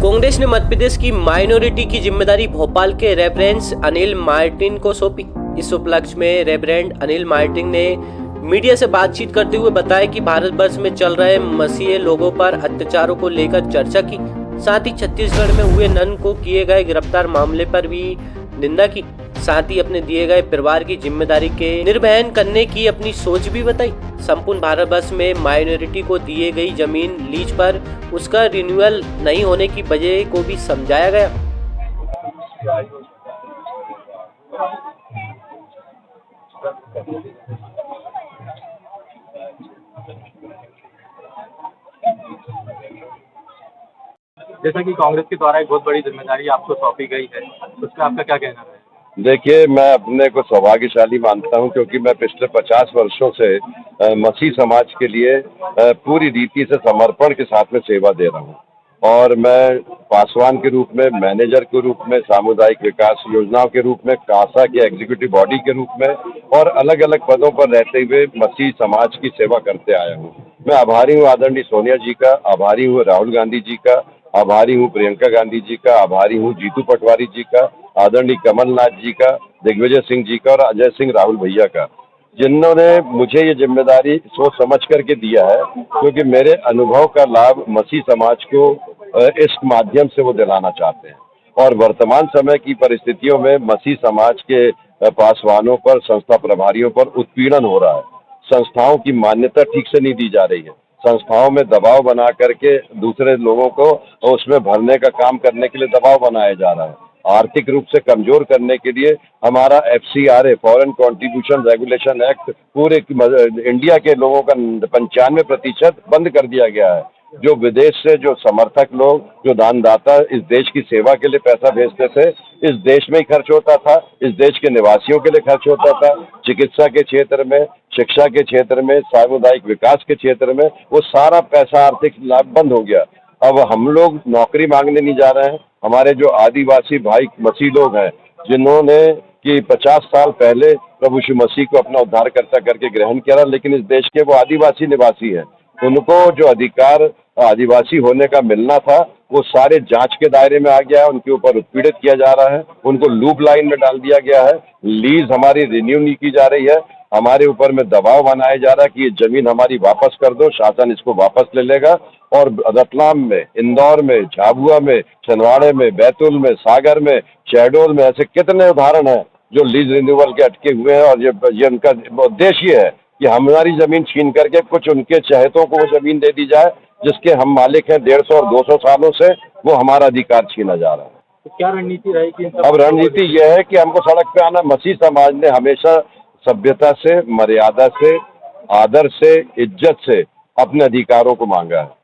कांग्रेस ने मध्य प्रदेश की माइनॉरिटी की जिम्मेदारी भोपाल के रेवरेंड अनिल मार्टिन को सौंपी। इस उपलक्ष्य में रेवरेंड अनिल मार्टिन ने मीडिया से बातचीत करते हुए बताया कि भारतवर्ष में चल रहे मसीही लोगों पर अत्याचारों को लेकर चर्चा की। साथ ही छत्तीसगढ़ में हुए नन को किए गए गिरफ्तार मामले पर भी निंदा की। साथ ही अपने दिए गए परिवार की जिम्मेदारी के निर्वहन करने की अपनी सोच भी बताई। संपूर्ण भारतवर्ष में माइनॉरिटी को दिए गई जमीन लीज पर उसका रिन्यूअल नहीं होने की वजह को भी समझाया गया। जैसा कि कांग्रेस के द्वारा एक बहुत बड़ी जिम्मेदारी आपको सौंपी गई है, उस पर आपका क्या कहना है? देखिए, मैं अपने को सौभाग्यशाली मानता हूं क्योंकि मैं पिछले 50 वर्षों से मसीह समाज के लिए पूरी रीति से समर्पण के साथ में सेवा दे रहा हूं। और मैं पासवान के रूप में, मैनेजर के रूप में, सामुदायिक विकास योजनाओं के रूप में, कासा के एग्जीक्यूटिव बॉडी के रूप में और अलग अलग पदों पर रहते हुए मसीह समाज की सेवा करते आया हूं। मैं आभारी हूं आदरणीय सोनिया जी का, आभारी हूं राहुल गांधी जी का, आभारी हूं प्रियंका गांधी जी का, आभारी हूं जीतू पटवारी जी का, आदरणीय कमलनाथ जी का, दिग्विजय सिंह जी का और अजय सिंह राहुल भैया का, जिन्होंने मुझे ये जिम्मेदारी सोच समझ करके दिया है, क्योंकि मेरे अनुभव का लाभ मसीह समाज को इस माध्यम से वो दिलाना चाहते हैं। और वर्तमान समय की परिस्थितियों में मसीह समाज के पासवानों पर, संस्था प्रभारियों पर उत्पीड़न हो रहा है। संस्थाओं की मान्यता ठीक से नहीं दी जा रही है। संस्थाओं में दबाव बना करके दूसरे लोगों को उसमें भरने का काम करने के लिए दबाव बनाया जा रहा है। आर्थिक रूप से कमजोर करने के लिए हमारा FCRA foreign contribution regulation act पूरे इंडिया के लोगों का 95% बंद कर दिया गया है। जो विदेश से जो समर्थक लोग, जो दानदाता इस देश की सेवा के लिए पैसा भेजते थे, इस देश में ही खर्च होता था, इस देश के निवासियों के लिए खर्च होता था। चिकित्सा के क्षेत्र में, शिक्षा के क्षेत्र में, सामुदायिक विकास के क्षेत्र में वो सारा पैसा, आर्थिक लाभ बंद हो गया। अब हम लोग नौकरी मांगने नहीं जा रहे हैं। हमारे जो आदिवासी भाई मसीह लोग हैं, जिन्होंने कि 50 साल पहले प्रभु यीशु मसीह को अपना उद्धारकर्ता करके ग्रहण किया, लेकिन इस देश के वो आदिवासी निवासी हैं। उनको जो अधिकार आदिवासी होने का मिलना था, वो सारे जांच के दायरे में आ गया है। उनके ऊपर उत्पीड़ित किया जा रहा है, उनको लूप लाइन में डाल दिया गया है। लीज हमारी रिन्यू नहीं की जा रही है। हमारे ऊपर में दबाव बनाया जा रहा है कि ये जमीन हमारी वापस कर दो, शासन इसको वापस ले लेगा। और रतलाम में, इंदौर में, झाबुआ में, छिंदवाड़े में, बैतूल में, सागर में, शहडोल में ऐसे कितने उदाहरण हैं जो लीज रिन्यूअल के अटके हुए हैं। और ये उनका उद्देश्य है कि हमारी जमीन छीन करके कुछ उनके चहेतों को वो जमीन दे दी जाए, जिसके हम मालिक हैं 150 और 200 सालों से। वो हमारा अधिकार छीना जा रहा है। तो क्या रणनीति रहेगी? अब रणनीति यह है कि हमको सड़क पे आना। मसीह समाज ने हमेशा सभ्यता से, मर्यादा से, आदर से, इज्जत से अपने अधिकारों को मांगा है।